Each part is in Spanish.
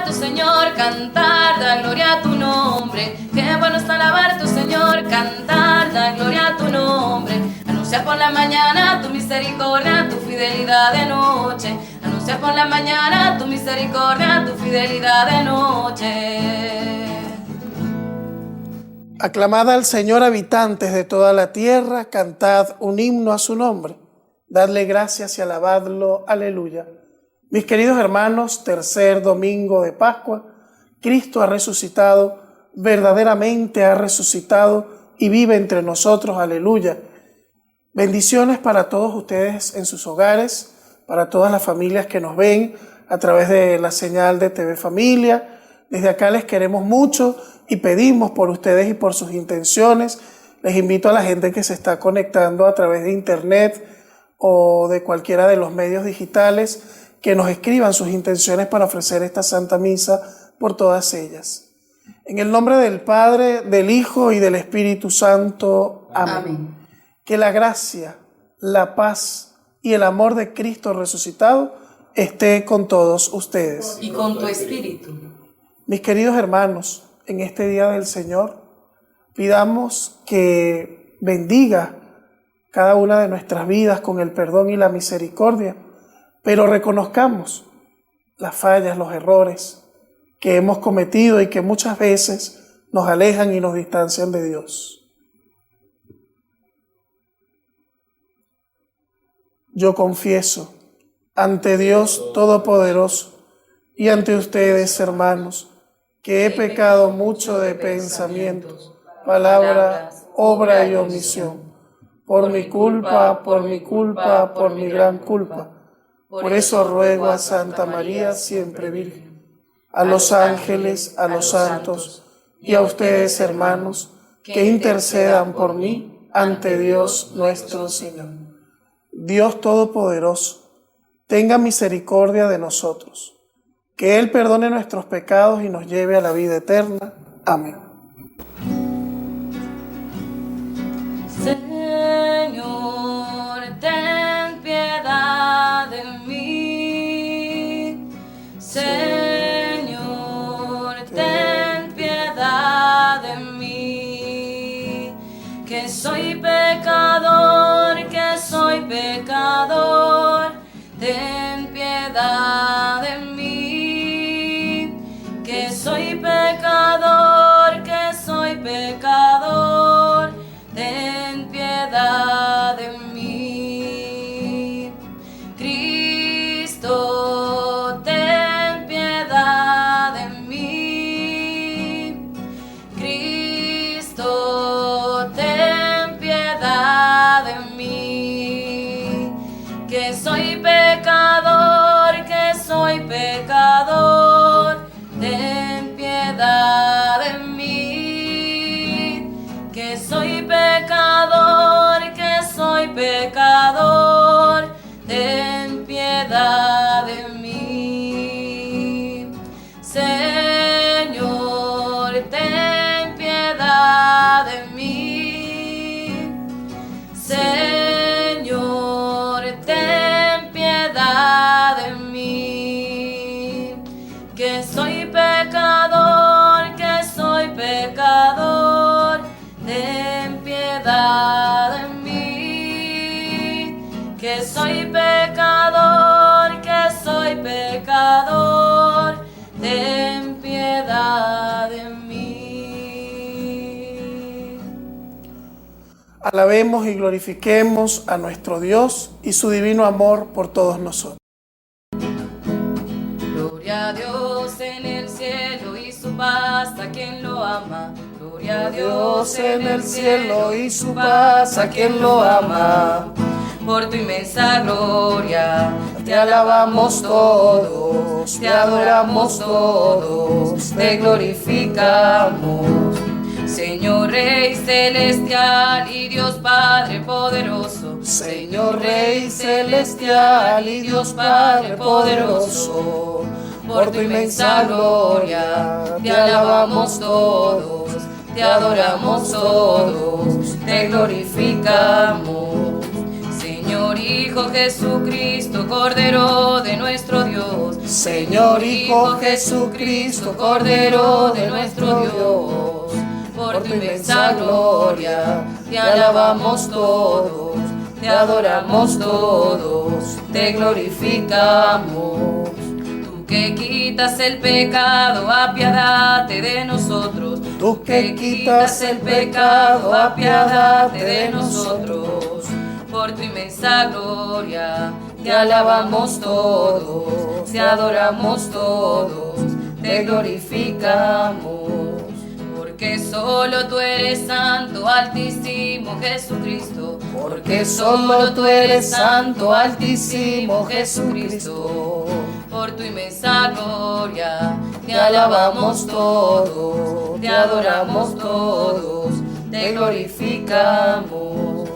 alabar tu Señor, cantar, da gloria a tu nombre. Qué bueno es alabar tu Señor, cantar, da gloria a tu nombre. Anuncia por la mañana tu misericordia, tu fidelidad de noche. Anuncia por la mañana tu misericordia, tu fidelidad de noche. Aclamad al Señor, habitantes de toda la tierra, cantad un himno a su nombre. Dadle gracias y alabadlo. Aleluya. Mis queridos hermanos, tercer domingo de Pascua, Cristo ha resucitado, verdaderamente ha resucitado y vive entre nosotros. Aleluya. Bendiciones para todos ustedes en sus hogares, para todas las familias que nos ven a través de la señal de TV Familia. Desde acá les queremos mucho y pedimos por ustedes y por sus intenciones. Les invito a la gente que se está conectando a través de internet o de cualquiera de los medios digitales que nos escriban sus intenciones para ofrecer esta Santa Misa por todas ellas. En el nombre del Padre, del Hijo y del Espíritu Santo. Amén. Amén. Que la gracia, la paz y el amor de Cristo resucitado esté con todos ustedes. Y con tu espíritu. Mis queridos hermanos, en este día del Señor, pidamos que bendiga cada una de nuestras vidas con el perdón y la misericordia, pero reconozcamos las fallas, los errores que hemos cometido y que muchas veces nos alejan y nos distancian de Dios. Yo confieso ante Dios Todopoderoso y ante ustedes, hermanos, que he pecado mucho de pensamiento, palabra, obra y omisión, por mi culpa, por mi gran culpa. Por eso ruego a Santa María, siempre Virgen, a los ángeles, a los santos y a ustedes, hermanos, que intercedan por mí ante Dios nuestro Señor. Dios Todopoderoso, tenga misericordia de nosotros, que Él perdone nuestros pecados y nos lleve a la vida eterna. Amén. Señor, ten piedad de mí. Señor, ten piedad de mí. Que soy pecador, que soy pecador. Ten piedad de mí. Que soy pecador, que soy pecador. Ten piedad de mí. Cristo, ten piedad de mí. Cristo, ten piedad de mí. Que soy pecador, que soy pecador. Ten piedad de mí. Que soy pecador, que soy pecador, ten piedad de mí. Señor, ten piedad de mí. Señor, ten piedad de mí. Que soy pecador, que soy pecador. Ten piedad de mí, que soy pecador, que soy pecador. Ten piedad de mí. Alabemos y glorifiquemos a nuestro Dios y su divino amor por todos nosotros. Gloria a Dios en el cielo y su paz a quien lo ama. Gloria a Dios en el cielo y su paz a quien lo ama. Por tu inmensa gloria te alabamos todos, te adoramos todos, te glorificamos. Señor Rey celestial y Dios Padre poderoso. Señor Rey celestial y Dios Padre poderoso. Por tu inmensa gloria te alabamos todos, te adoramos todos, te glorificamos. Señor Hijo Jesucristo, Cordero de nuestro Dios, Señor Hijo Jesucristo, Cordero de nuestro Dios, por tu inmensa gloria, te alabamos todos, te adoramos todos, te glorificamos. Tú que quitas el pecado, apiádate de nosotros. Tú que quitas el pecado, apiádate de nosotros. Por tu inmensa gloria, te alabamos todos, te adoramos todos, te glorificamos. Porque solo tú eres santo, altísimo Jesucristo. Porque solo tú eres santo, altísimo Jesucristo. Por tu inmensa gloria, Te alabamos todos, te adoramos todos, te glorificamos.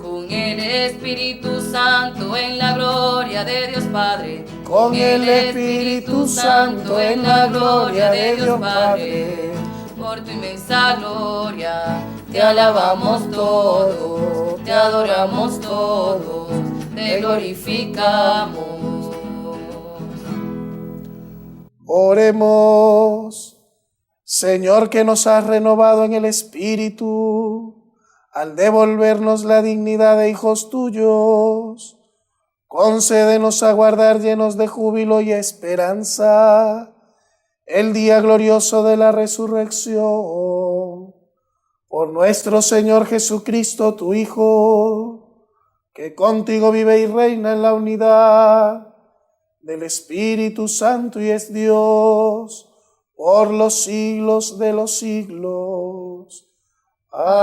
Con el Espíritu Santo en la gloria de Dios Padre. Con el Espíritu Santo en la gloria de Dios Padre. Por tu inmensa gloria, Te alabamos todos, te adoramos todos, te glorificamos. Oremos. Señor, que nos has renovado en el Espíritu, al devolvernos la dignidad de hijos tuyos, concédenos aguardar llenos de júbilo y esperanza el día glorioso de la resurrección. Por nuestro Señor Jesucristo, tu Hijo, que contigo vive y reina en la unidad del Espíritu Santo y es Dios por los siglos de los siglos. Amén.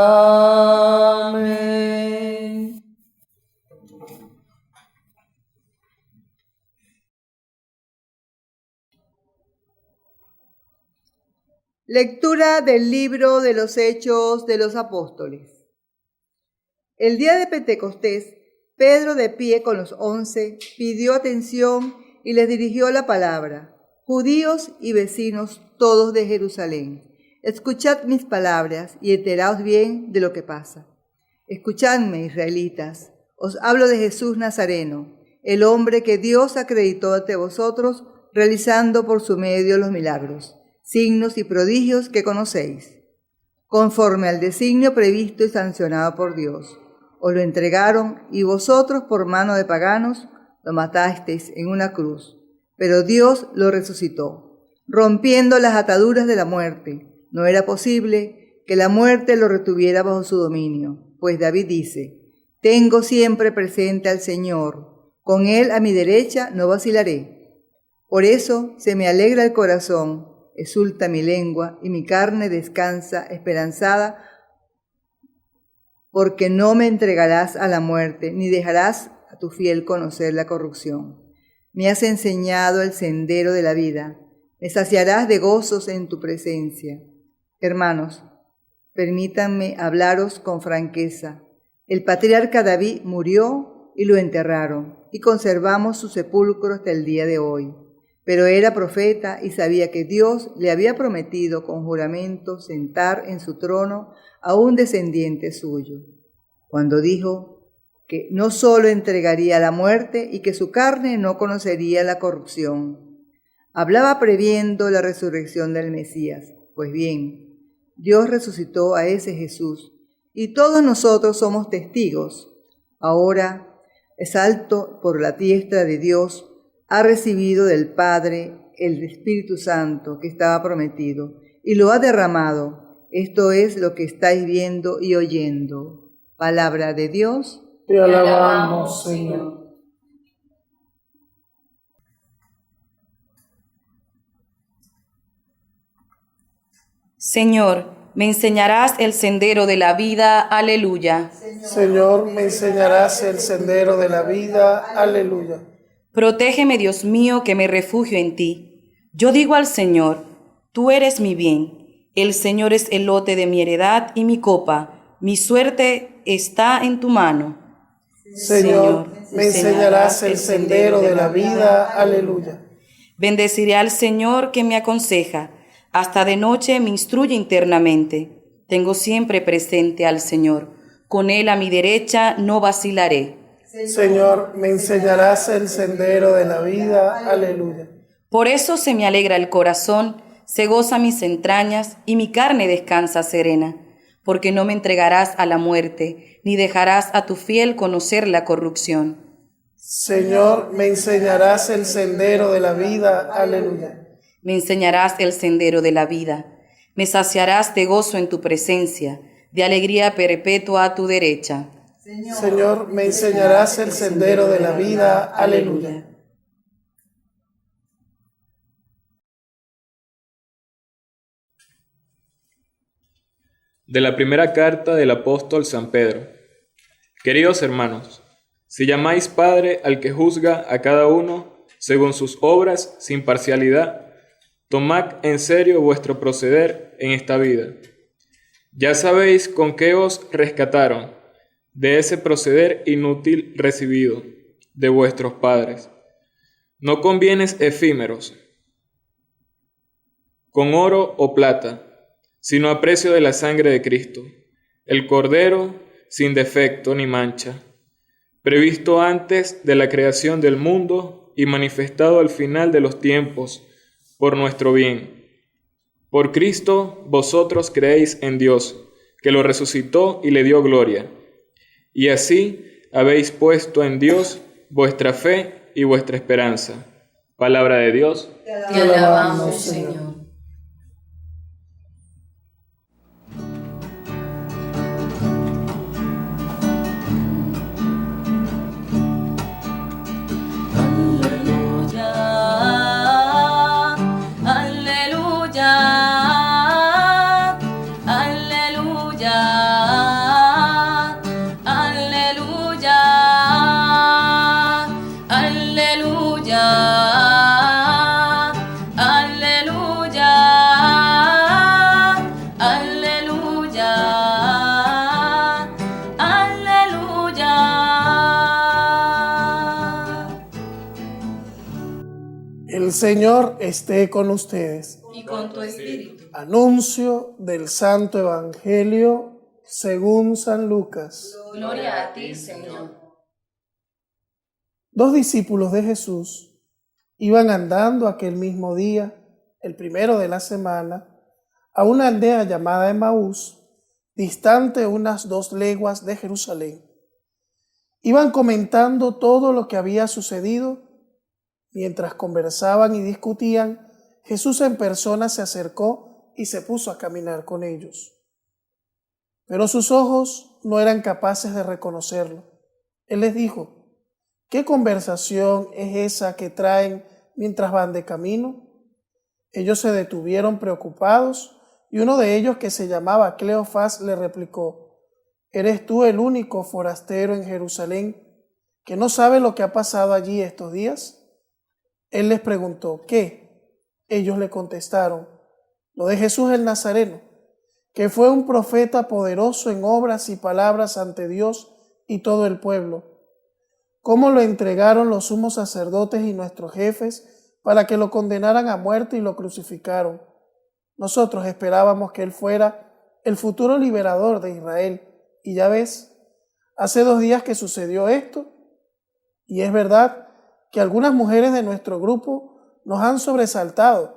Lectura del libro de los Hechos de los Apóstoles. El día de Pentecostés, Pedro, de pie con los 11, pidió atención y les dirigió la palabra. Judíos y vecinos todos de Jerusalén, escuchad mis palabras y enteraos bien de lo que pasa. Escuchadme, israelitas, os hablo de Jesús Nazareno, el hombre que Dios acreditó ante vosotros, realizando por su medio los milagros, signos y prodigios que conocéis, conforme al designio previsto y sancionado por Dios. Os lo entregaron y vosotros por mano de paganos lo matasteis en una cruz, pero Dios lo resucitó, rompiendo las ataduras de la muerte. No era posible que la muerte lo retuviera bajo su dominio, pues David dice: tengo siempre presente al Señor, con Él a mi derecha no vacilaré. Por eso se me alegra el corazón, exulta mi lengua y mi carne descansa esperanzada, porque no me entregarás a la muerte, ni dejarás a tu fiel conocer la corrupción. Me has enseñado el sendero de la vida, me saciarás de gozos en tu presencia. Hermanos, permítanme hablaros con franqueza. El patriarca David murió y lo enterraron, y conservamos su sepulcro hasta el día de hoy. Pero era profeta y sabía que Dios le había prometido con juramento sentar en su trono a un descendiente suyo, cuando dijo que no solo entregaría la muerte y que su carne no conocería la corrupción. Hablaba previendo la resurrección del Mesías. Pues bien, Dios resucitó a ese Jesús y todos nosotros somos testigos. Ahora, exalto por la diestra de Dios, ha recibido del Padre el Espíritu Santo que estaba prometido y lo ha derramado. Esto es lo que estáis viendo y oyendo. Palabra de Dios. Te alabamos, Señor. Señor, me enseñarás el sendero de la vida. Aleluya. Señor, me enseñarás el sendero de la vida. Aleluya. Protégeme, Dios mío, que me refugio en ti. Yo digo al Señor, tú eres mi bien. El Señor es el lote de mi heredad y mi copa. Mi suerte está en tu mano. Señor, me enseñarás el sendero de la vida. Aleluya. Bendeciré al Señor que me aconseja. Hasta de noche me instruye internamente. Tengo siempre presente al Señor. Con Él a mi derecha no vacilaré. Señor, me enseñarás el sendero de la vida. Aleluya. Por eso se me alegra el corazón, se goza mis entrañas y mi carne descansa serena, porque no me entregarás a la muerte, ni dejarás a tu fiel conocer la corrupción. Señor, me enseñarás el sendero de la vida. Aleluya. Me enseñarás el sendero de la vida, me saciarás de gozo en tu presencia, de alegría perpetua a tu derecha. Señor, me enseñarás el sendero de la vida. Aleluya. De la primera carta del apóstol San Pedro. Queridos hermanos, si llamáis Padre al que juzga a cada uno según sus obras sin parcialidad, tomad en serio vuestro proceder en esta vida. Ya sabéis con qué os rescataron de ese proceder inútil recibido de vuestros padres, no con bienes efímeros, con oro o plata, sino a precio de la sangre de Cristo, el Cordero sin defecto ni mancha, previsto antes de la creación del mundo y manifestado al final de los tiempos por nuestro bien. Por Cristo vosotros creéis en Dios, que lo resucitó y le dio gloria, y así habéis puesto en Dios vuestra fe y vuestra esperanza. Palabra de Dios. Te alabamos, Señor. El Señor esté con ustedes. Y con tu espíritu. Anuncio del Santo Evangelio según San Lucas. Gloria a ti, Señor. Dos discípulos de Jesús iban andando aquel mismo día, el primero de la semana, a una aldea llamada Emaús, distante unas 2 leguas de Jerusalén. Iban comentando todo lo que había sucedido. Mientras conversaban y discutían, Jesús en persona se acercó y se puso a caminar con ellos. Pero sus ojos no eran capaces de reconocerlo. Él les dijo: ¿qué conversación es esa que traen mientras van de camino? Ellos se detuvieron preocupados y uno de ellos, que se llamaba Cleofás, le replicó: ¿eres tú el único forastero en Jerusalén que no sabe lo que ha pasado allí estos días? Él les preguntó: ¿qué? Ellos le contestaron: lo de Jesús el Nazareno, que fue un profeta poderoso en obras y palabras ante Dios y todo el pueblo. Cómo lo entregaron los sumos sacerdotes y nuestros jefes para que lo condenaran a muerte y lo crucificaron. Nosotros esperábamos que él fuera el futuro liberador de Israel. Y ya ves, hace 2 días que sucedió esto, y es verdad que algunas mujeres de nuestro grupo nos han sobresaltado,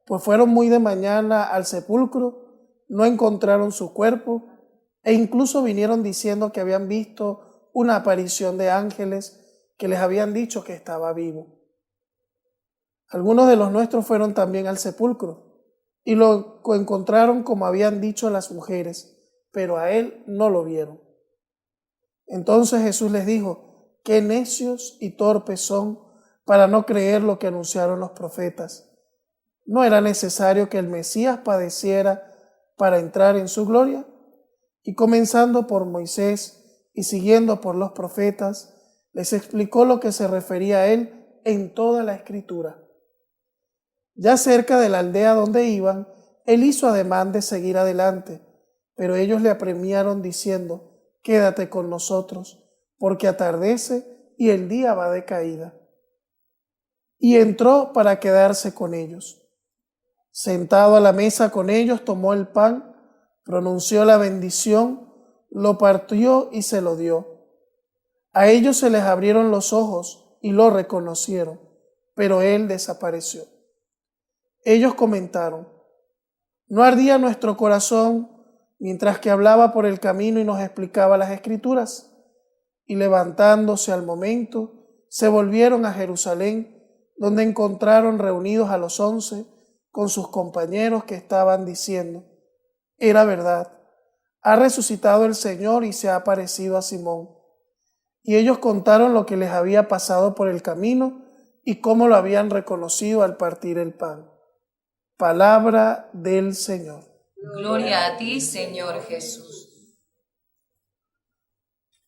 pues fueron muy de mañana al sepulcro, no encontraron su cuerpo e incluso vinieron diciendo que habían visto una aparición de ángeles que les habían dicho que estaba vivo. Algunos de los nuestros fueron también al sepulcro y lo encontraron como habían dicho las mujeres, pero a él no lo vieron. Entonces Jesús les dijo: qué necios y torpes son para no creer lo que anunciaron los profetas. ¿No era necesario que el Mesías padeciera para entrar en su gloria? Y comenzando por Moisés y siguiendo por los profetas, les explicó lo que se refería a él en toda la Escritura. Ya cerca de la aldea donde iban, él hizo ademán de seguir adelante, pero ellos le apremiaron diciendo: quédate con nosotros, porque atardece y el día va de caída. Y entró para quedarse con ellos. Sentado a la mesa con ellos, tomó el pan, pronunció la bendición, lo partió y se lo dio. A ellos se les abrieron los ojos y lo reconocieron, pero él desapareció. Ellos comentaron: ¿no ardía nuestro corazón mientras que hablaba por el camino y nos explicaba las Escrituras? Y levantándose al momento, se volvieron a Jerusalén, donde encontraron reunidos a los 11 con sus compañeros, que estaban diciendo: era verdad, ha resucitado el Señor y se ha aparecido a Simón. Y ellos contaron lo que les había pasado por el camino y cómo lo habían reconocido al partir el pan. Palabra del Señor. Gloria a ti, Señor Jesús.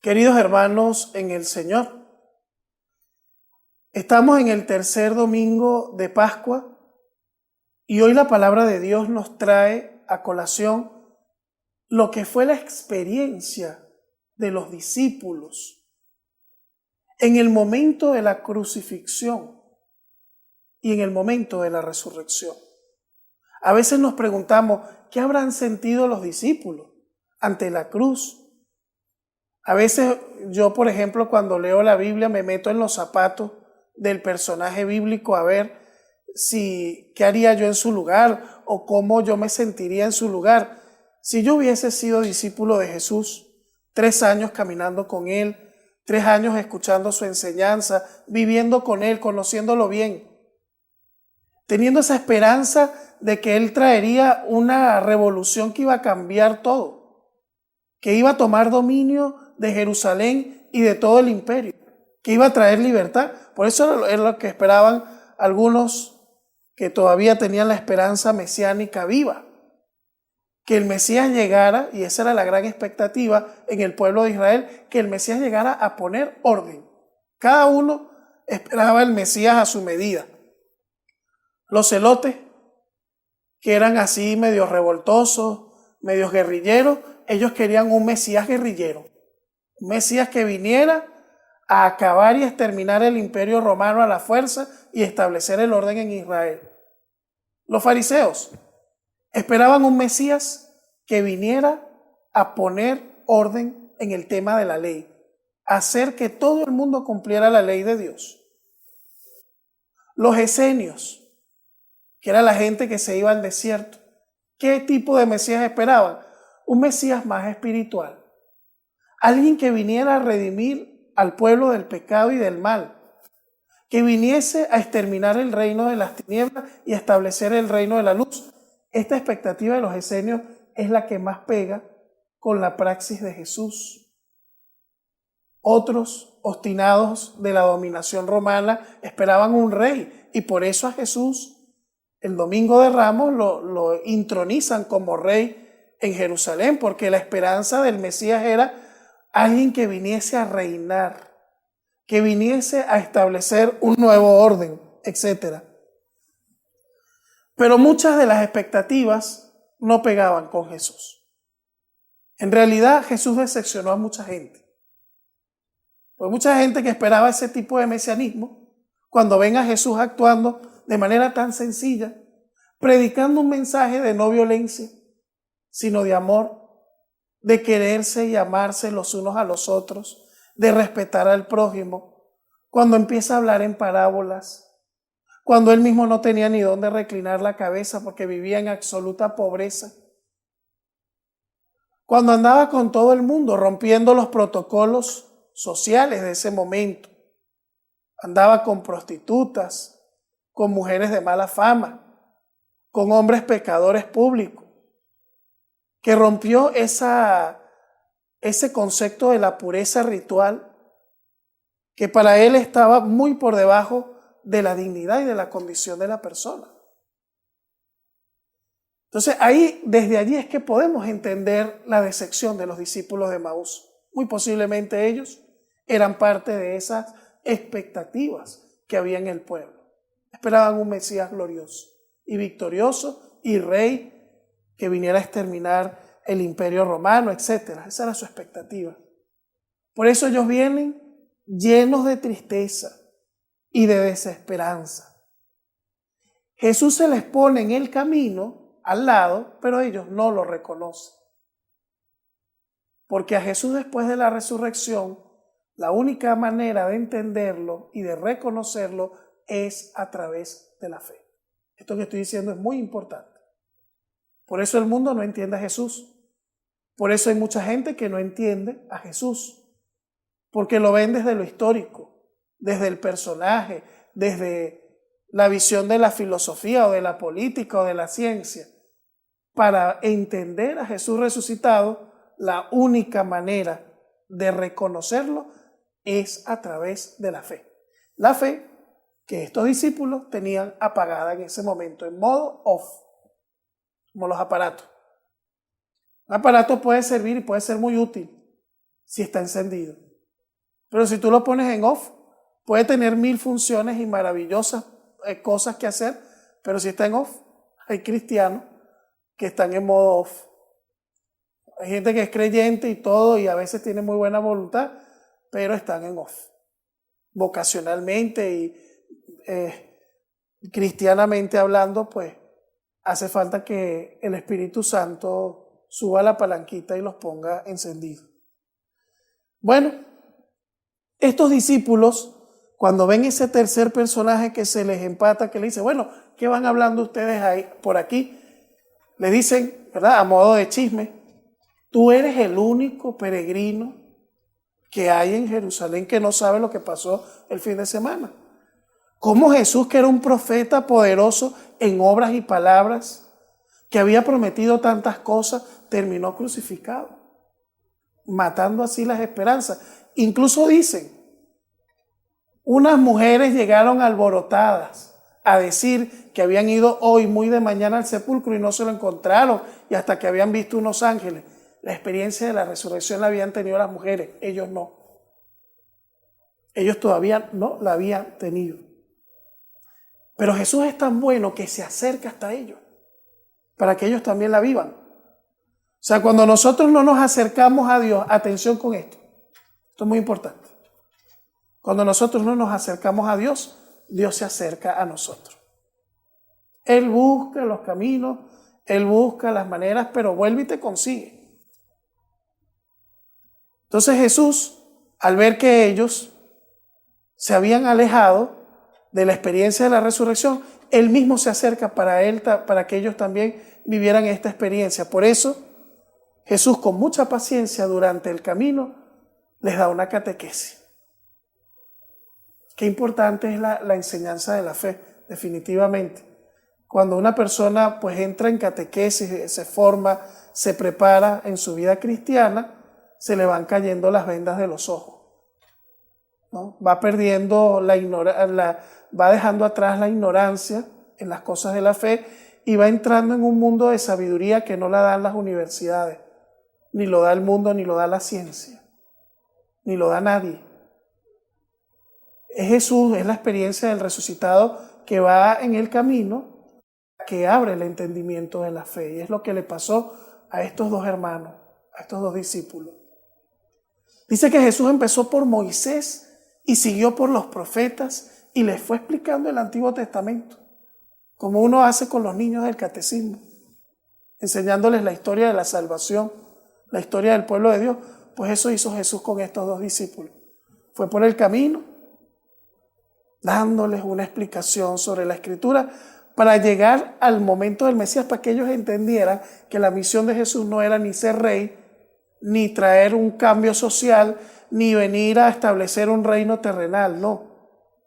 Queridos hermanos en el Señor, estamos en el tercer domingo de Pascua y hoy la palabra de Dios nos trae a colación lo que fue la experiencia de los discípulos en el momento de la crucifixión y en el momento de la resurrección. A veces nos preguntamos, ¿qué habrán sentido los discípulos ante la cruz? A veces yo, por ejemplo, cuando leo la Biblia me meto en los zapatos del personaje bíblico a ver qué haría yo en su lugar o cómo yo me sentiría en su lugar. Si yo hubiese sido discípulo de Jesús, 3 años caminando con Él, 3 años escuchando su enseñanza, viviendo con Él, conociéndolo bien, teniendo esa esperanza de que Él traería una revolución que iba a cambiar todo, que iba a tomar dominio de Jerusalén y de todo el imperio, que iba a traer libertad. Por eso es lo que esperaban algunos que todavía tenían la esperanza mesiánica viva, que el Mesías llegara, y esa era la gran expectativa en el pueblo de Israel, que el Mesías llegara a poner orden. Cada uno esperaba el Mesías a su medida. Los celotes, que eran así medios revoltosos, medios guerrilleros, ellos querían un Mesías guerrillero, un Mesías que viniera a acabar y exterminar el imperio romano a la fuerza y establecer el orden en Israel. Los fariseos esperaban un Mesías que viniera a poner orden en el tema de la ley, hacer que todo el mundo cumpliera la ley de Dios. Los esenios, que era la gente que se iba al desierto, ¿qué tipo de Mesías esperaban? Un Mesías más espiritual, alguien que viniera a redimir al pueblo del pecado y del mal, que viniese a exterminar el reino de las tinieblas y a establecer el reino de la luz. Esta expectativa de los esenios es la que más pega con la praxis de Jesús. Otros, obstinados de la dominación romana, esperaban un rey, y por eso a Jesús el Domingo de Ramos lo intronizan como rey en Jerusalén, porque la esperanza del Mesías era alguien que viniese a reinar, que viniese a establecer un nuevo orden, etc. Pero muchas de las expectativas no pegaban con Jesús. En realidad Jesús decepcionó a mucha gente. Pues mucha gente que esperaba ese tipo de mesianismo, cuando ven a Jesús actuando de manera tan sencilla, predicando un mensaje de no violencia, sino de amor, de quererse y amarse los unos a los otros, de respetar al prójimo, cuando empieza a hablar en parábolas, cuando él mismo no tenía ni dónde reclinar la cabeza porque vivía en absoluta pobreza, cuando andaba con todo el mundo rompiendo los protocolos sociales de ese momento, andaba con prostitutas, con mujeres de mala fama, con hombres pecadores públicos, que rompió ese concepto de la pureza ritual, que para él estaba muy por debajo de la dignidad y de la condición de la persona. Entonces desde allí es que podemos entender la decepción de los discípulos de Emaús. Muy posiblemente ellos eran parte de esas expectativas que había en el pueblo. Esperaban un Mesías glorioso y victorioso y rey que viniera a exterminar el imperio romano, etc. Esa era su expectativa. Por eso ellos vienen llenos de tristeza y de desesperanza. Jesús se les pone en el camino al lado, pero ellos no lo reconocen. Porque a Jesús, después de la resurrección, la única manera de entenderlo y de reconocerlo es a través de la fe. Esto que estoy diciendo es muy importante. Por eso el mundo no entiende a Jesús. Por eso hay mucha gente que no entiende a Jesús. Porque lo ven desde lo histórico, desde el personaje, desde la visión de la filosofía o de la política o de la ciencia. Para entender a Jesús resucitado, la única manera de reconocerlo es a través de la fe. La fe que estos discípulos tenían apagada en ese momento, en modo off, como los aparatos. Un aparato puede servir y puede ser muy útil si está encendido. Pero si tú lo pones en off, puede tener 1000 funciones y maravillosas cosas que hacer, pero si está en off, hay cristianos que están en modo off. Hay gente que es creyente y todo, y a veces tiene muy buena voluntad, pero están en off. Vocacionalmente y cristianamente hablando, pues hace falta que el Espíritu Santo suba la palanquita y los ponga encendidos. Bueno, estos discípulos, cuando ven ese tercer personaje que se les empata, que le dice, bueno, ¿qué van hablando ustedes ahí por aquí? Le dicen, ¿verdad? A modo de chisme, tú eres el único peregrino que hay en Jerusalén que no sabe lo que pasó el fin de semana. ¿Cómo Jesús, que era un profeta poderoso en obras y palabras, que había prometido tantas cosas, terminó crucificado, matando así las esperanzas? Incluso dicen, unas mujeres llegaron alborotadas a decir que habían ido hoy muy de mañana al sepulcro y no se lo encontraron, y hasta que habían visto unos ángeles. La experiencia de la resurrección la habían tenido las mujeres, ellos no. Ellos todavía no la habían tenido. Pero Jesús es tan bueno que se acerca hasta ellos, para que ellos también la vivan. O sea, cuando nosotros no nos acercamos a Dios, atención con esto es muy importante. Cuando nosotros no nos acercamos a Dios, Dios se acerca a nosotros. Él busca los caminos, Él busca las maneras, pero vuelve y te consigue. Entonces Jesús, al ver que ellos se habían alejado de la experiencia de la resurrección, Él mismo se acerca para que ellos también vivieran esta experiencia. Por eso, Jesús, con mucha paciencia durante el camino, les da una catequesis. Qué importante es la enseñanza de la fe, definitivamente. Cuando una persona pues entra en catequesis, se forma, se prepara en su vida cristiana, se le van cayendo las vendas de los ojos, ¿no? Va perdiendo va dejando atrás la ignorancia en las cosas de la fe y va entrando en un mundo de sabiduría que no la dan las universidades, ni lo da el mundo, ni lo da la ciencia, ni lo da nadie. Es Jesús, es la experiencia del resucitado que va en el camino, que abre el entendimiento de la fe. Y es lo que le pasó a estos dos hermanos, a estos dos discípulos. Dice que Jesús empezó por Moisés y siguió por los profetas y les fue explicando el Antiguo Testamento, como uno hace con los niños del catecismo, enseñándoles la historia de la salvación, la historia del pueblo de Dios. Pues eso hizo Jesús con estos dos discípulos. Fue por el camino, dándoles una explicación sobre la Escritura para llegar al momento del Mesías, para que ellos entendieran que la misión de Jesús no era ni ser rey, ni traer un cambio social, ni venir a establecer un reino terrenal, no.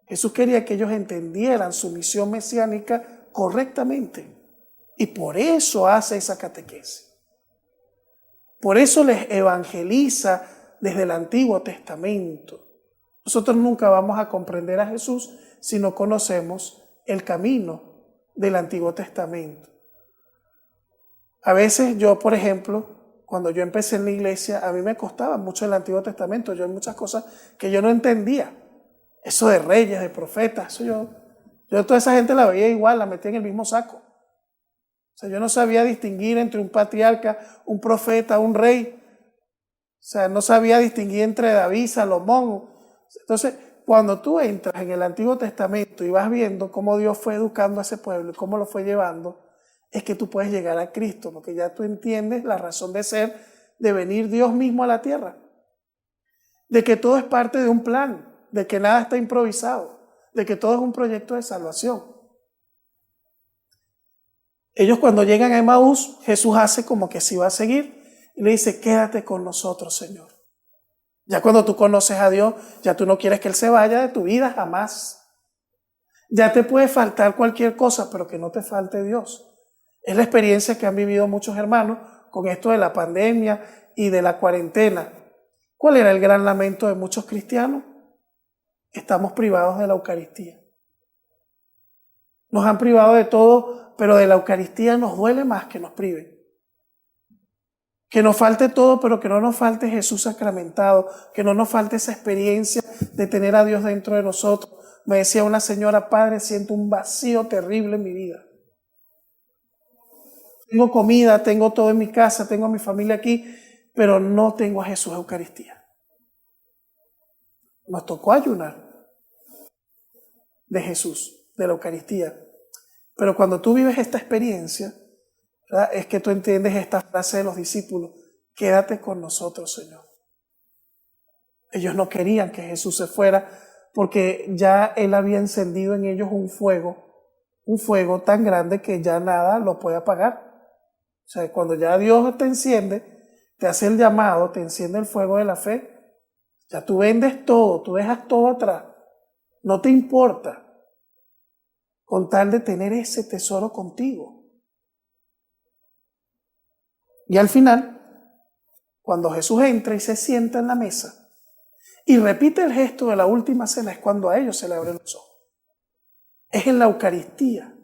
Jesús quería que ellos entendieran su misión mesiánica correctamente, y por eso hace esa catequesis. Por eso les evangeliza desde el Antiguo Testamento. Nosotros nunca vamos a comprender a Jesús si no conocemos el camino del Antiguo Testamento. A veces yo, por ejemplo, cuando yo empecé en la iglesia, a mí me costaba mucho el Antiguo Testamento. Yo hay muchas cosas que yo no entendía. Eso de reyes, de profetas, eso yo toda esa gente la veía igual, la metía en el mismo saco. O sea, yo no sabía distinguir entre un patriarca, un profeta, un rey. O sea, no sabía distinguir entre David, Salomón. Entonces, cuando tú entras en el Antiguo Testamento y vas viendo cómo Dios fue educando a ese pueblo y cómo lo fue llevando, es que tú puedes llegar a Cristo, porque ya tú entiendes la razón de ser, de venir Dios mismo a la tierra, de que todo es parte de un plan, de que nada está improvisado, de que todo es un proyecto de salvación. Ellos cuando llegan a Emaús, Jesús hace como que se iba a seguir y le dice, quédate con nosotros, Señor. Ya cuando tú conoces a Dios, ya tú no quieres que Él se vaya de tu vida jamás. Ya te puede faltar cualquier cosa, pero que no te falte Dios. Es la experiencia que han vivido muchos hermanos con esto de la pandemia y de la cuarentena. ¿Cuál era el gran lamento de muchos cristianos? Estamos privados de la Eucaristía. Nos han privado de todo, pero de la Eucaristía nos duele más que nos priven. Que nos falte todo, pero que no nos falte Jesús sacramentado, que no nos falte esa experiencia de tener a Dios dentro de nosotros. Me decía una señora, padre, siento un vacío terrible en mi vida. Tengo comida, tengo todo en mi casa, tengo a mi familia aquí, pero no tengo a Jesús Eucaristía. Nos tocó ayunar de Jesús, de la Eucaristía. Pero cuando tú vives esta experiencia, ¿verdad?, es que tú entiendes esta frase de los discípulos, quédate con nosotros, Señor. Ellos no querían que Jesús se fuera porque ya Él había encendido en ellos un fuego tan grande que ya nada lo puede apagar. O sea, cuando ya Dios te enciende, te hace el llamado, te enciende el fuego de la fe, ya tú vendes todo, tú dejas todo atrás, no te importa, con tal de tener ese tesoro contigo. Y al final, cuando Jesús entra y se sienta en la mesa y repite el gesto de la última cena, es cuando a ellos se le abren los ojos. Es en la Eucaristía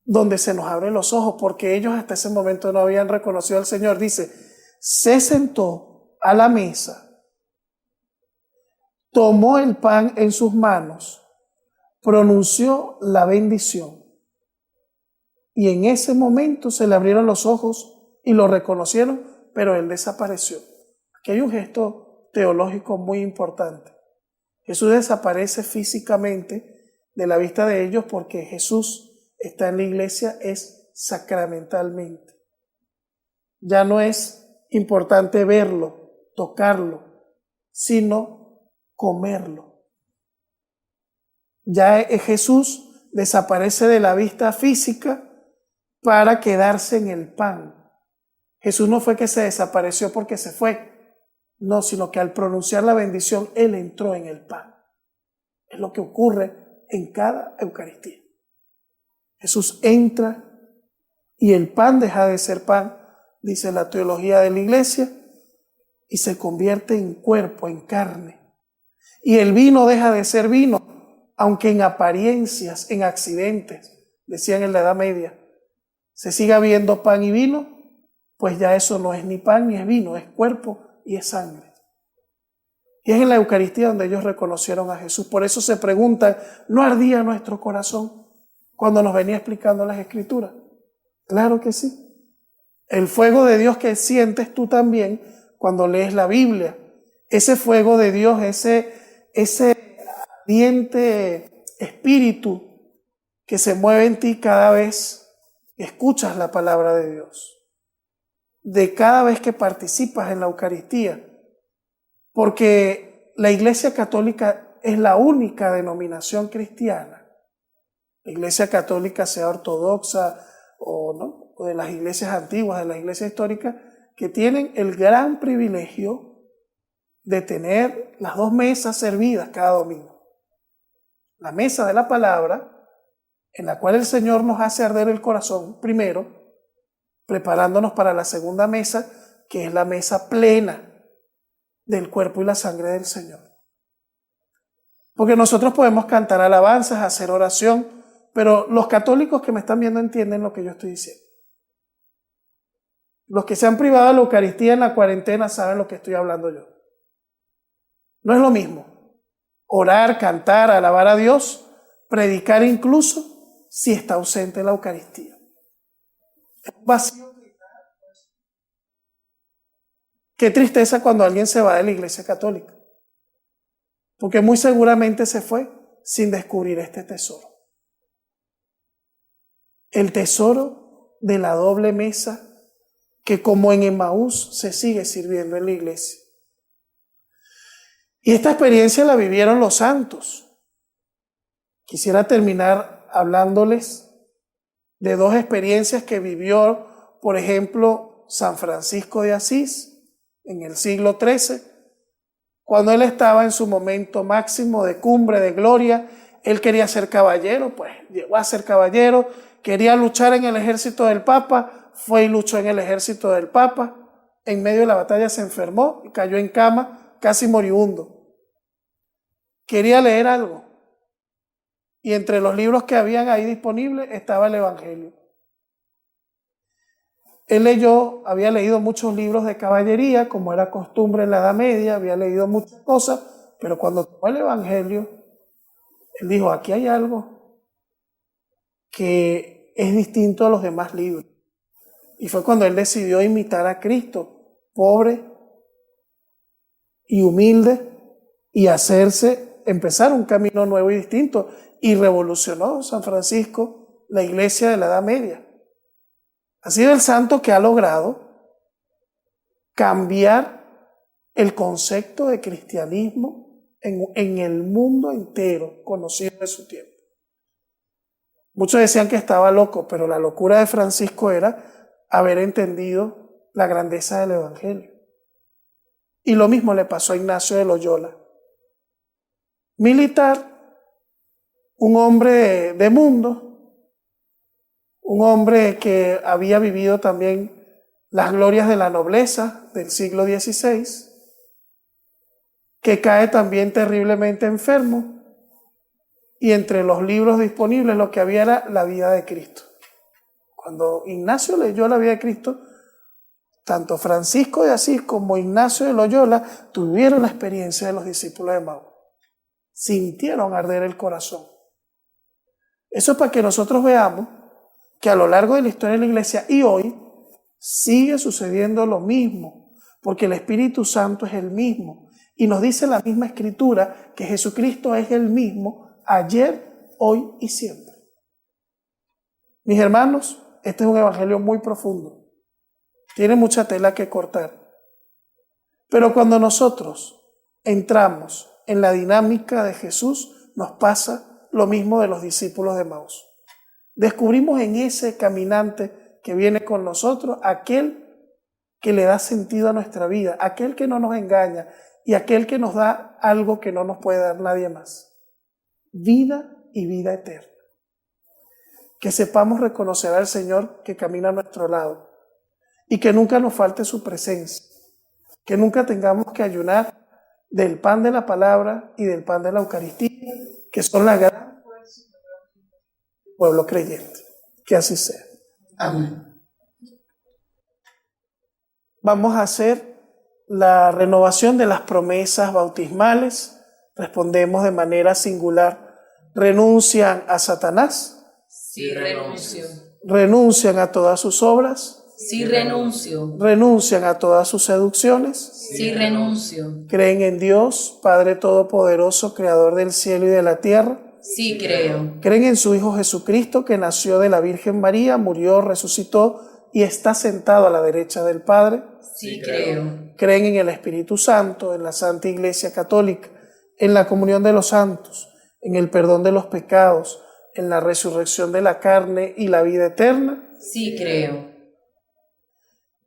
donde se nos abren los ojos, porque ellos hasta ese momento no habían reconocido al Señor. Dice, se sentó a la mesa, tomó el pan en sus manos, pronunció la bendición. Y en ese momento se le abrieron los ojos y lo reconocieron, pero Él desapareció. Aquí hay un gesto teológico muy importante. Jesús desaparece físicamente de la vista de ellos porque Jesús está en la iglesia es sacramentalmente. Ya no es importante verlo, tocarlo, sino comerlo. Ya Jesús desaparece de la vista física para quedarse en el pan. Jesús no fue que se desapareció porque se fue, no, sino que al pronunciar la bendición, Él entró en el pan. Es lo que ocurre en cada Eucaristía. Jesús entra y el pan deja de ser pan, dice la teología de la iglesia, y se convierte en cuerpo, en carne. Y el vino deja de ser vino, aunque en apariencias, en accidentes, decían en la Edad Media, se siga viendo pan y vino, pues ya eso no es ni pan ni es vino, es cuerpo y es sangre. Y es en la Eucaristía donde ellos reconocieron a Jesús. Por eso se preguntan, ¿no ardía nuestro corazón cuando nos venía explicando las Escrituras? Claro que sí. El fuego de Dios que sientes tú también cuando lees la Biblia. Ese fuego de Dios, ese ardiente espíritu que se mueve en ti cada vez que escuchas la palabra de Dios. De cada vez que participas en la Eucaristía. Porque la Iglesia Católica es la única denominación cristiana. La Iglesia Católica, sea ortodoxa o de las iglesias antiguas, de las iglesias históricas, que tienen el gran privilegio de tener las dos mesas servidas cada domingo. La mesa de la palabra, en la cual el Señor nos hace arder el corazón primero, preparándonos para la segunda mesa, que es la mesa plena del cuerpo y la sangre del Señor. Porque nosotros podemos cantar alabanzas, hacer oración, pero los católicos que me están viendo entienden lo que yo estoy diciendo. Los que se han privado de la Eucaristía en la cuarentena saben lo que estoy hablando yo. No es lo mismo orar, cantar, alabar a Dios, predicar incluso si está ausente la Eucaristía. Es un vacío. Qué tristeza cuando alguien se va de la Iglesia Católica, porque muy seguramente se fue sin descubrir este tesoro. El tesoro de la doble mesa que como en Emaús se sigue sirviendo en la iglesia. Y esta experiencia la vivieron los santos. Quisiera terminar hablándoles de dos experiencias que vivió, por ejemplo, San Francisco de Asís en el siglo XIII, cuando él estaba en su momento máximo de cumbre, de gloria. Él quería ser caballero, pues llegó a ser caballero, quería luchar en el ejército del Papa, fue y luchó en el ejército del Papa. En medio de la batalla se enfermó y cayó en cama, casi moribundo. Quería leer algo, y entre los libros que habían ahí disponibles estaba el Evangelio. Él había leído muchos libros de caballería, como era costumbre en la Edad Media, había leído muchas cosas, pero cuando tomó el Evangelio, él dijo, aquí hay algo que es distinto a los demás libros. Y fue cuando él decidió imitar a Cristo, pobre y humilde, y empezar un camino nuevo y distinto. Y revolucionó San Francisco la iglesia de la Edad Media. Ha sido el santo que ha logrado cambiar el concepto de cristianismo en el mundo entero conocido de su tiempo. Muchos decían que estaba loco, pero la locura de Francisco era haber entendido la grandeza del Evangelio. Y lo mismo le pasó a Ignacio de Loyola. Militar, un hombre de mundo, un hombre que había vivido también las glorias de la nobleza del siglo XVI, que cae también terriblemente enfermo, y entre los libros disponibles lo que había era la vida de Cristo. Cuando Ignacio leyó la vida de Cristo, tanto Francisco de Asís como Ignacio de Loyola tuvieron la experiencia de los discípulos de Maús. Sintieron arder el corazón. Eso es para que nosotros veamos que a lo largo de la historia de la iglesia y hoy sigue sucediendo lo mismo, porque el Espíritu Santo es el mismo. Y nos dice la misma Escritura que Jesucristo es el mismo ayer, hoy y siempre. Mis hermanos, este es un evangelio muy profundo. Tiene mucha tela que cortar. Pero cuando nosotros entramos en la dinámica de Jesús, nos pasa lo mismo de los discípulos de Maús. Descubrimos en ese caminante que viene con nosotros aquel que le da sentido a nuestra vida, aquel que no nos engaña y aquel que nos da algo que no nos puede dar nadie más. Vida y vida eterna. Que sepamos reconocer al Señor que camina a nuestro lado y que nunca nos falte su presencia, que nunca tengamos que ayunar del pan de la palabra y del pan de la Eucaristía, que son la gran fuerza del pueblo creyente. Que así sea. Amén. Vamos a hacer la renovación de las promesas bautismales. Respondemos de manera singular. ¿Renuncian a Satanás? Sí, renuncio. ¿Renuncian a todas sus obras? Sí, renuncio. ¿Renuncian a todas sus seducciones? Sí, renuncio. ¿Creen en Dios, Padre Todopoderoso, Creador del cielo y de la tierra? Sí, creo. ¿Creen en su Hijo Jesucristo, que nació de la Virgen María, murió, resucitó y está sentado a la derecha del Padre? Sí, creo. ¿Creen en el Espíritu Santo, en la Santa Iglesia Católica, en la comunión de los santos, en el perdón de los pecados, en la resurrección de la carne y la vida eterna? Sí, creo.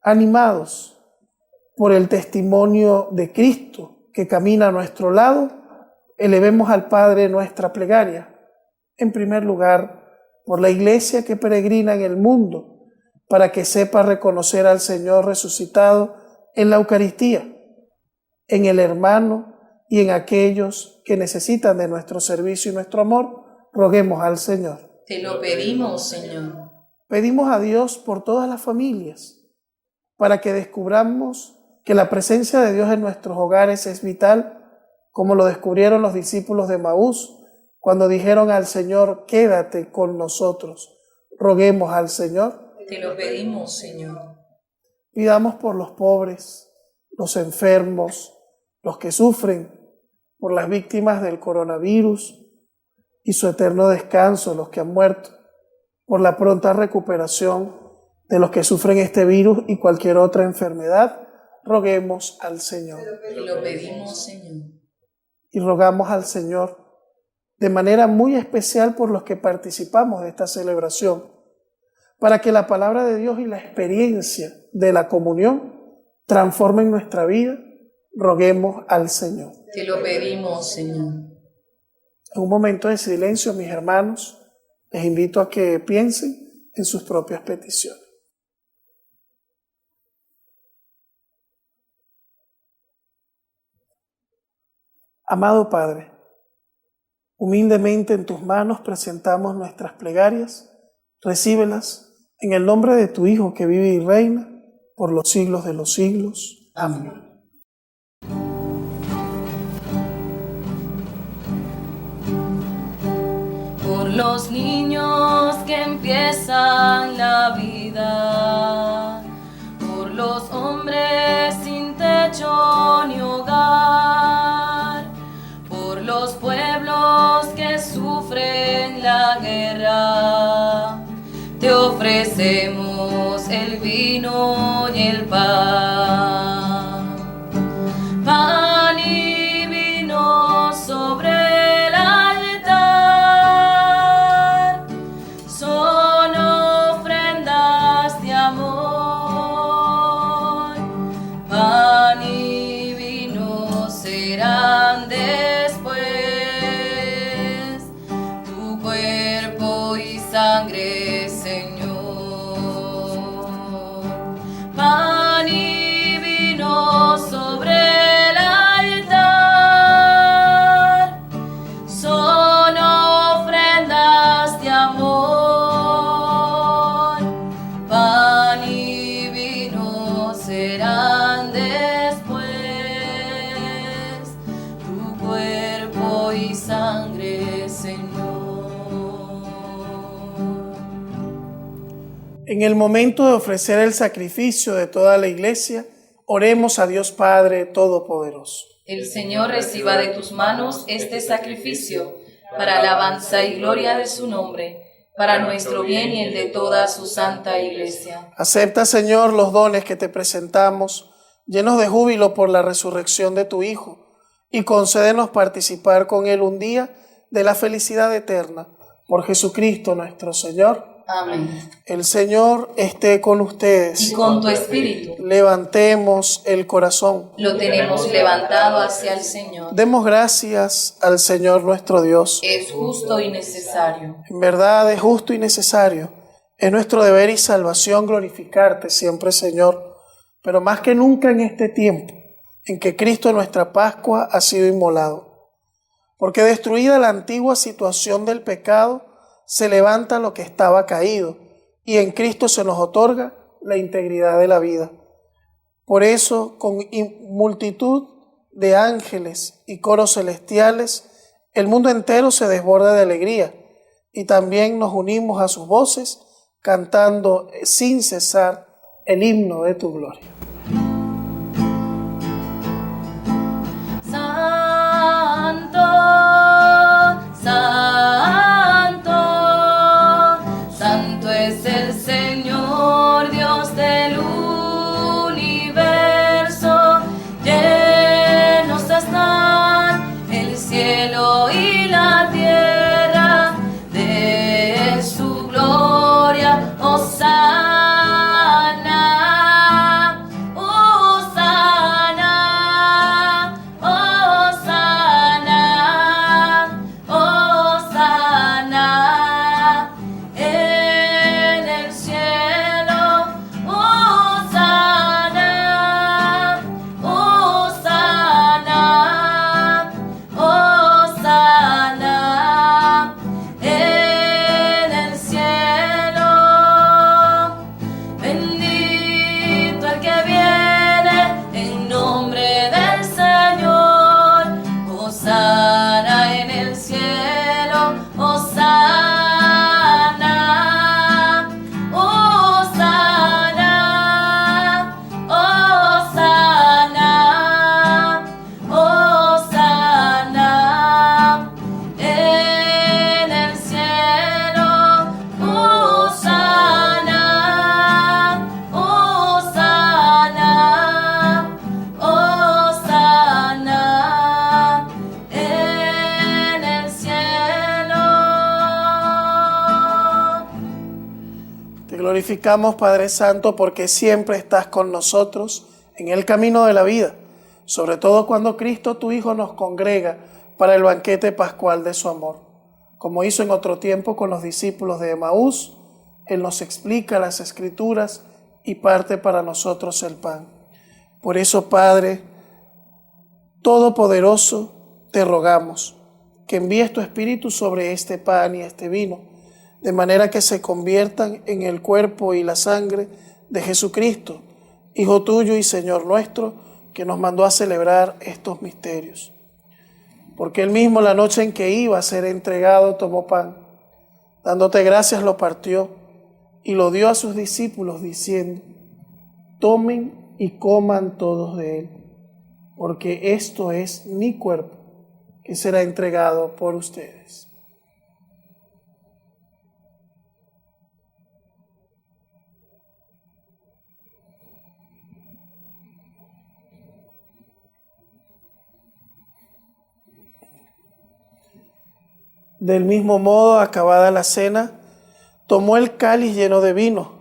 Animados por el testimonio de Cristo que camina a nuestro lado, elevemos al Padre nuestra plegaria. En primer lugar, por la Iglesia que peregrina en el mundo, para que sepa reconocer al Señor resucitado en la Eucaristía, en el hermano y en aquellos que necesitan de nuestro servicio y nuestro amor. Roguemos al Señor. Te lo pedimos, Señor. Pedimos a Dios por todas las familias, para que descubramos que la presencia de Dios en nuestros hogares es vital, como lo descubrieron los discípulos de Maús cuando dijeron al Señor, quédate con nosotros. Roguemos al Señor. Te lo pedimos, Señor. Pidamos por los pobres, los enfermos, los que sufren, por las víctimas del coronavirus y su eterno descanso, los que han muerto, por la pronta recuperación de los que sufren este virus y cualquier otra enfermedad. Roguemos al Señor. Te lo pedimos, Señor. Y rogamos al Señor de manera muy especial por los que participamos de esta celebración, para que la palabra de Dios y la experiencia de la comunión transformen nuestra vida, roguemos al Señor. Te lo pedimos, Señor. En un momento de silencio, mis hermanos, les invito a que piensen en sus propias peticiones. Amado Padre, humildemente en tus manos presentamos nuestras plegarias, recíbelas en el nombre de tu Hijo que vive y reina por los siglos de los siglos. Amén. Por los niños que empiezan la vida, por los hombres sin techo ni hogar, por los pueblos que sufren la guerra, te ofrecemos el vino y el pan. Pan y vino sobre el altar son ofrendas de amor. Pan y vino serán después tu cuerpo y sangre, Señor. Pan y vino sobre el altar son ofrendas de amor. Pan y vino serán después tu cuerpo y sangre, Señor. En el momento de ofrecer el sacrificio de toda la iglesia, oremos a Dios Padre Todopoderoso. El Señor reciba de tus manos este sacrificio para alabanza y gloria de su nombre, para nuestro bien y el de toda su santa iglesia. Acepta, Señor, los dones que te presentamos, llenos de júbilo por la resurrección de tu Hijo, y concédenos participar con Él un día de la felicidad eterna. Por Jesucristo nuestro Señor. Amén. El Señor esté con ustedes. Y con tu espíritu. Levantemos el corazón. Lo tenemos levantado hacia el Señor. Demos gracias al Señor nuestro Dios. Es justo y necesario. En verdad es justo y necesario. Es nuestro deber y salvación glorificarte siempre, Señor, pero más que nunca en este tiempo en que Cristo, nuestra Pascua, ha sido inmolado. Porque destruida la antigua situación del pecado, se levanta lo que estaba caído, y en Cristo se nos otorga la integridad de la vida. Por eso, con multitud de ángeles y coros celestiales, el mundo entero se desborda de alegría, y también nos unimos a sus voces, cantando sin cesar el himno de tu gloria. Santo, Santo, Santo es el Señor, Dios del universo. Llenos están el cielo y la tierra de su gloria. Hosana, glorificamos, Padre Santo, porque siempre estás con nosotros en el camino de la vida, sobre todo cuando Cristo, tu Hijo, nos congrega para el banquete pascual de su amor. Como hizo en otro tiempo con los discípulos de Emaús, Él nos explica las Escrituras y parte para nosotros el pan. Por eso, Padre Todopoderoso, te rogamos que envíes tu Espíritu sobre este pan y este vino, de manera que se conviertan en el cuerpo y la sangre de Jesucristo, Hijo tuyo y Señor nuestro, que nos mandó a celebrar estos misterios. Porque Él mismo, la noche en que iba a ser entregado, tomó pan, dándote gracias lo partió y lo dio a sus discípulos diciendo: tomen y coman todos de él, porque esto es mi cuerpo, que será entregado por ustedes. Del mismo modo, acabada la cena, tomó el cáliz lleno de vino,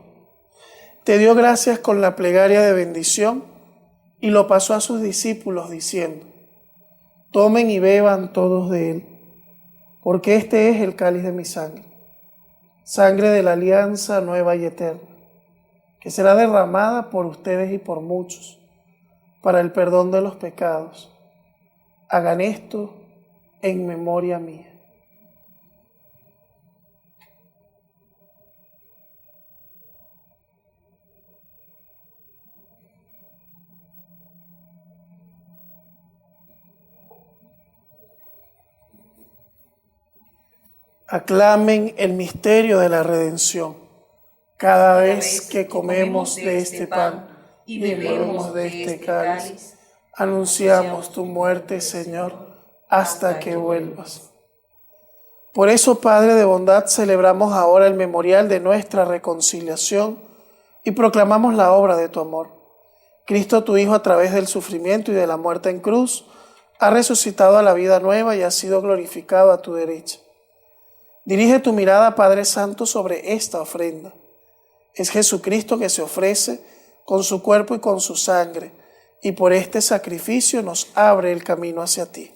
te dio gracias con la plegaria de bendición y lo pasó a sus discípulos diciendo: tomen y beban todos de él, porque este es el cáliz de mi sangre, sangre de la alianza nueva y eterna, que será derramada por ustedes y por muchos, para el perdón de los pecados. Hagan esto en memoria mía. Aclamen el misterio de la redención. Cada vez que comemos de este pan y bebemos de este cáliz, anunciamos tu muerte, Señor, hasta que vuelvas. Por eso, Padre de bondad, celebramos ahora el memorial de nuestra reconciliación y proclamamos la obra de tu amor. Cristo, tu Hijo, a través del sufrimiento y de la muerte en cruz, ha resucitado a la vida nueva y ha sido glorificado a tu derecha. Dirige tu mirada, Padre Santo, sobre esta ofrenda. Es Jesucristo que se ofrece con su cuerpo y con su sangre, y por este sacrificio nos abre el camino hacia ti.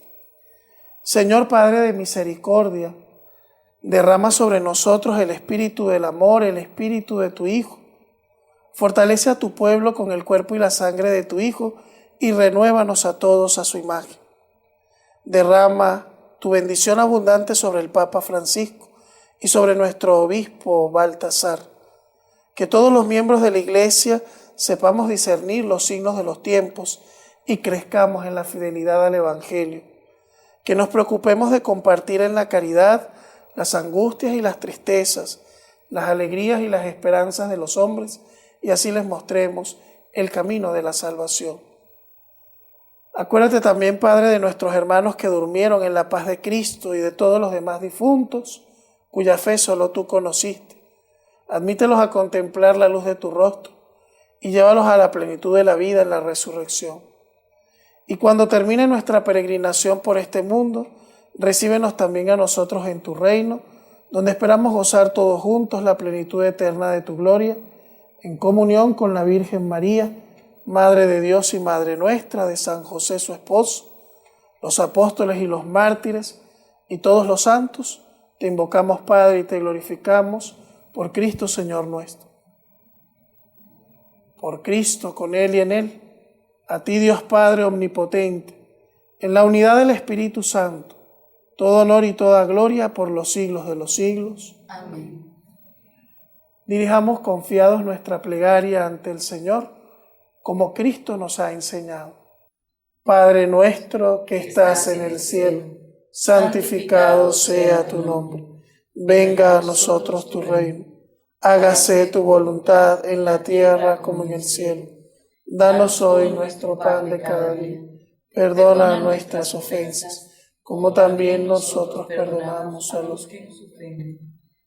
Señor Padre de misericordia, derrama sobre nosotros el espíritu del amor, el espíritu de tu Hijo. Fortalece a tu pueblo con el cuerpo y la sangre de tu Hijo y renuévanos a todos a su imagen. Derrama tu bendición abundante sobre el Papa Francisco y sobre nuestro obispo Baltasar. Que todos los miembros de la Iglesia sepamos discernir los signos de los tiempos y crezcamos en la fidelidad al Evangelio. Que nos preocupemos de compartir en la caridad las angustias y las tristezas, las alegrías y las esperanzas de los hombres, y así les mostremos el camino de la salvación. Acuérdate también, Padre, de nuestros hermanos que durmieron en la paz de Cristo y de todos los demás difuntos, cuya fe solo tú conociste. Admítelos a contemplar la luz de tu rostro y llévalos a la plenitud de la vida en la resurrección. Y cuando termine nuestra peregrinación por este mundo, recíbenos también a nosotros en tu reino, donde esperamos gozar todos juntos la plenitud eterna de tu gloria, en comunión con la Virgen María, Madre de Dios y Madre nuestra, de San José su esposo, los apóstoles y los mártires, y todos los santos. Te invocamos, Padre, y te glorificamos por Cristo, Señor nuestro. Por Cristo, con Él y en Él, a ti, Dios Padre omnipotente, en la unidad del Espíritu Santo, todo honor y toda gloria por los siglos de los siglos. Amén. Dirijamos confiados nuestra plegaria ante el Señor, como Cristo nos ha enseñado. Padre nuestro que estás en el cielo, santificado sea tu nombre. Venga a nosotros tu reino. Hágase tu voluntad en la tierra como en el cielo. Danos hoy nuestro pan de cada día. Perdona nuestras ofensas, como también nosotros perdonamos a los que nos ofenden.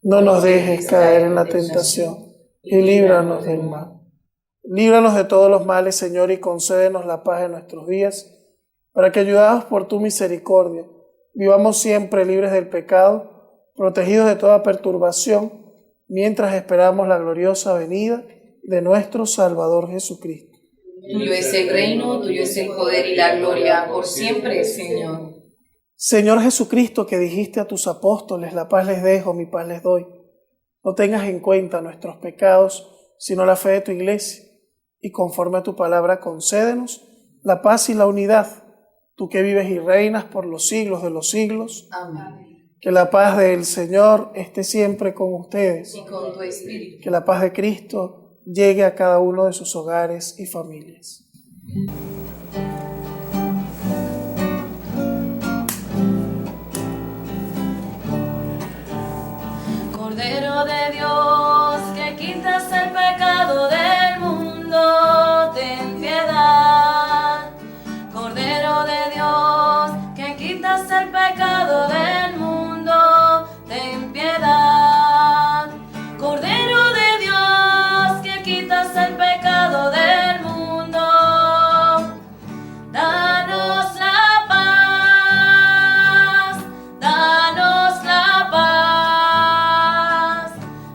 No nos dejes caer en la tentación y líbranos del mal. Líbranos de todos los males, Señor, y concédenos la paz en nuestros días, para que, ayudados por tu misericordia, vivamos siempre libres del pecado, protegidos de toda perturbación mientras esperamos la gloriosa venida de nuestro Salvador Jesucristo. Tuyo es el reino, tuyo es el poder y la gloria, por siempre, Señor. Señor Jesucristo, que dijiste a tus apóstoles, la paz les dejo, mi paz les doy, no tengas en cuenta nuestros pecados, sino la fe de tu iglesia, y conforme a tu palabra concédenos la paz y la unidad, tú que vives y reinas por los siglos de los siglos. Amén. Que la paz del Señor esté siempre con ustedes. Y con tu espíritu. Que la paz de Cristo llegue a cada uno de sus hogares y familias. Cordero de Dios, que quitas el pecado del mundo, ten piedad. Cordero de Dios, que quitas el pecado del mundo, ten piedad. Cordero de Dios, que quitas el pecado del mundo, danos la paz, danos la paz,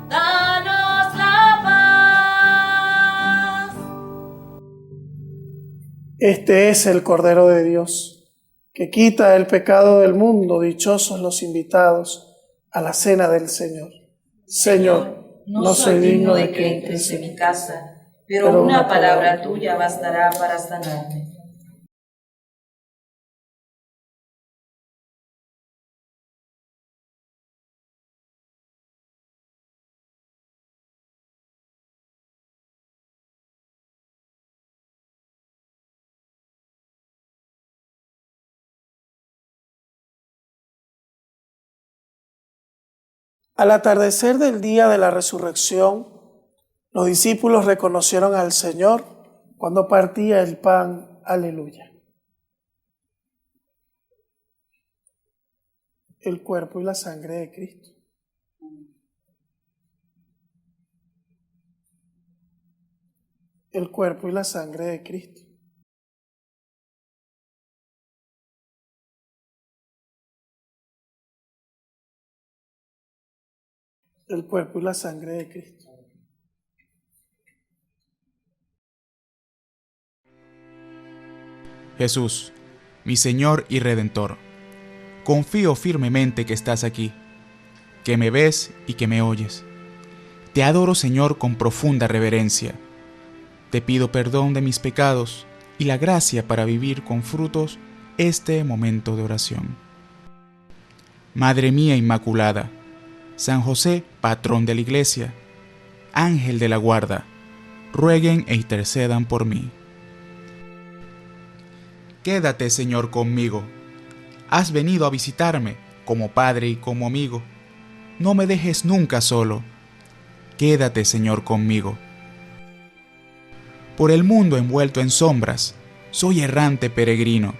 danos la paz. Este es el Cordero de Dios, que quita el pecado del mundo. Dichosos los invitados a la cena del Señor. Señor, no soy digno de que entres en mi casa, pero una palabra tuya bastará para sanarme. Al atardecer del día de la resurrección, los discípulos reconocieron al Señor cuando partía el pan. Aleluya. El cuerpo y la sangre de Cristo. El cuerpo y la sangre de Cristo. El cuerpo y la sangre de Cristo. Jesús, mi Señor y Redentor, confío firmemente que estás aquí, que me ves y que me oyes. Te adoro, Señor, con profunda reverencia. Te pido perdón de mis pecados y la gracia para vivir con frutos este momento de oración. Madre mía Inmaculada, San José, patrón de la Iglesia, Ángel de la guarda, rueguen e intercedan por mí. Quédate, Señor, conmigo. Has venido a visitarme como Padre y como amigo. No me dejes nunca solo. Quédate, Señor, conmigo. Por el mundo envuelto en sombras, soy errante peregrino.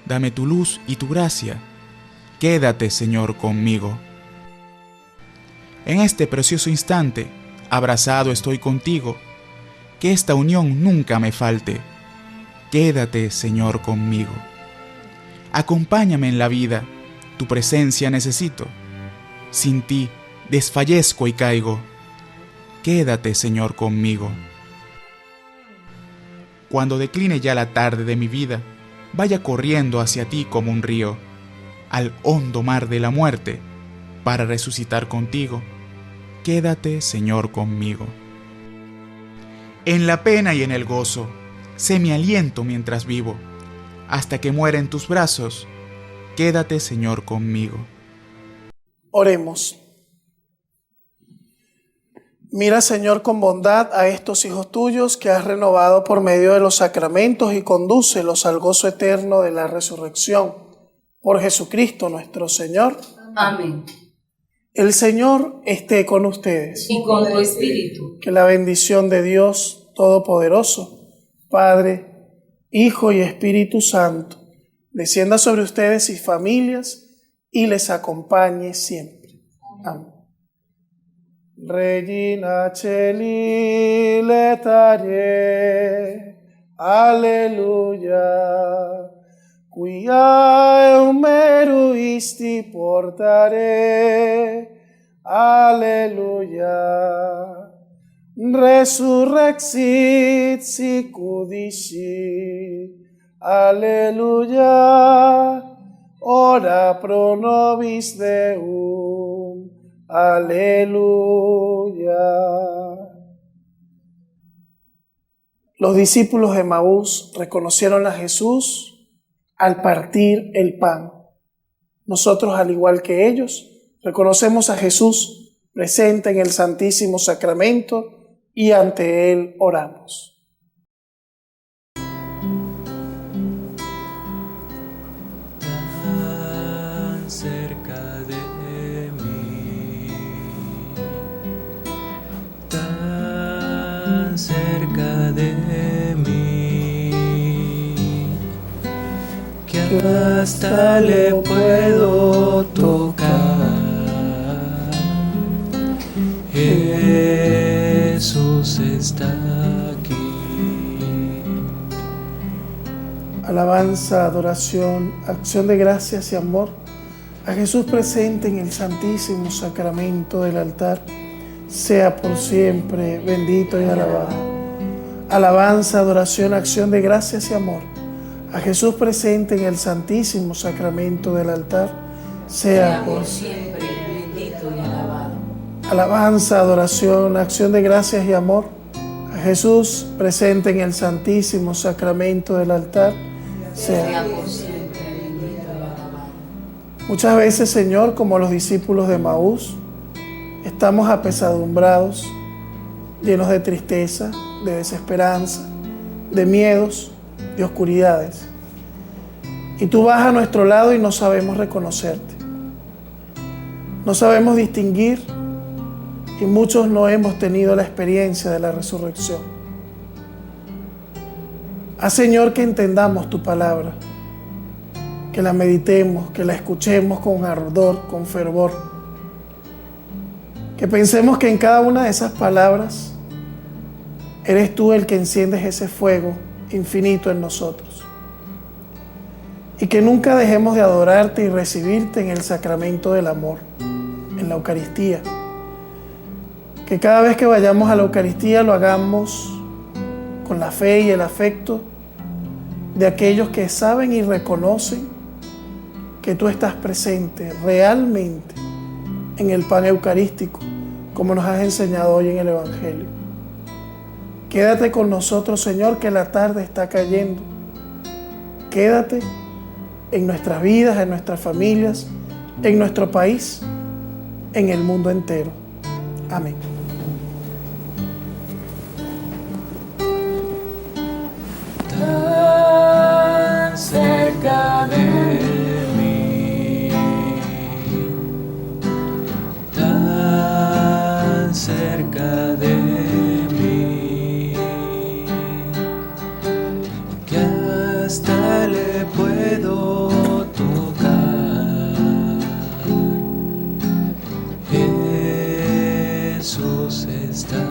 Dame tu luz y tu gracia. Quédate, Señor, conmigo. En este precioso instante, abrazado estoy contigo, que esta unión nunca me falte. Quédate, Señor, conmigo. Acompáñame en la vida, tu presencia necesito. Sin ti desfallezco y caigo. Quédate, Señor, conmigo. Cuando decline ya la tarde de mi vida, vaya corriendo hacia ti como un río, al hondo mar de la muerte, para resucitar contigo. Quédate, Señor, conmigo. En la pena y en el gozo, sé mi aliento mientras vivo, hasta que muera en tus brazos. Quédate, Señor, conmigo. Oremos. Mira, Señor, con bondad a estos hijos tuyos que has renovado por medio de los sacramentos y condúcelos al gozo eterno de la resurrección. Por Jesucristo nuestro Señor. Amén. El Señor esté con ustedes. Y con tu espíritu. Que la bendición de Dios Todopoderoso, Padre, Hijo y Espíritu Santo, descienda sobre ustedes y familias y les acompañe siempre. Amén. Regina Celi letare, Alleluia, quia eumeruisti portare, Aleluya. Resurrexit sicudici. Aleluya. Ora pro nobis Deum. Aleluya. Los discípulos de Emaús reconocieron a Jesús al partir el pan. Nosotros, al igual que ellos, reconocemos a Jesús presente en el Santísimo Sacramento y ante Él oramos. Tan cerca de mí, tan cerca de mí, que hasta le puedo tocar. Jesús está aquí. Alabanza, adoración, acción de gracias y amor a Jesús presente en el Santísimo Sacramento del altar, sea por siempre bendito y alabado. Alabanza, adoración, acción de gracias y amor a Jesús presente en el Santísimo Sacramento del altar, sea por siempre bendito y alabado. Alabanza, adoración, acción de gracias y amor a Jesús presente en el Santísimo Sacramento del altar, sea por siempre bendito y alabado. Muchas veces, Señor, como los discípulos de Emaús, estamos apesadumbrados, llenos de tristeza, de desesperanza, de miedos, de oscuridades. Y tú vas a nuestro lado y no sabemos reconocerte. No sabemos distinguir y muchos no hemos tenido la experiencia de la resurrección. Haz, Señor, que entendamos tu palabra, que la meditemos, que la escuchemos con ardor, con fervor, que pensemos que en cada una de esas palabras eres tú el que enciendes ese fuego infinito en nosotros, y que nunca dejemos de adorarte y recibirte en el sacramento del amor, en la Eucaristía. Que cada vez que vayamos a la Eucaristía lo hagamos con la fe y el afecto de aquellos que saben y reconocen que tú estás presente realmente en el pan eucarístico, como nos has enseñado hoy en el Evangelio. Quédate con nosotros, Señor, que la tarde está cayendo. Quédate en nuestras vidas, en nuestras familias, en nuestro país, en el mundo entero. Amén. Tan cerca de mí, tan cerca de mí, que hasta le puedo tocar. Jesús está